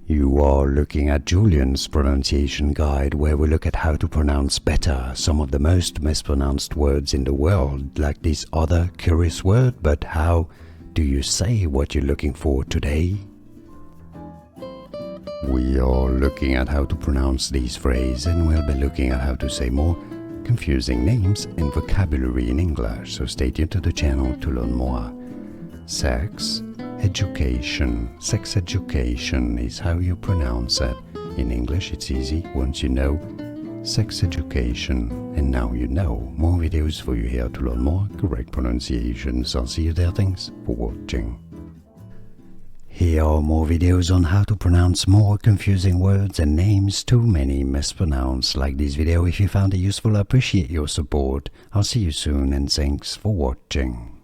You are looking at Julian's pronunciation guide, where we look at how to pronounce better some of the most mispronounced words in the world, like this other curious word. But how do you say what you're looking for today? We are looking at how to pronounce these phrases, and we'll be looking at how to say more confusing names and vocabulary in English, so stay tuned to the channel to learn more. Sex education. Sex education is how you pronounce it. In English it's easy once you know sex education, and now you know. More videos for you here to learn more correct pronunciations. I'll see you there. Thanks for watching. Here are more videos on how to pronounce more confusing words and names too many mispronounced. Like this video if you found it useful. I appreciate your support. I'll see you soon, and thanks for watching.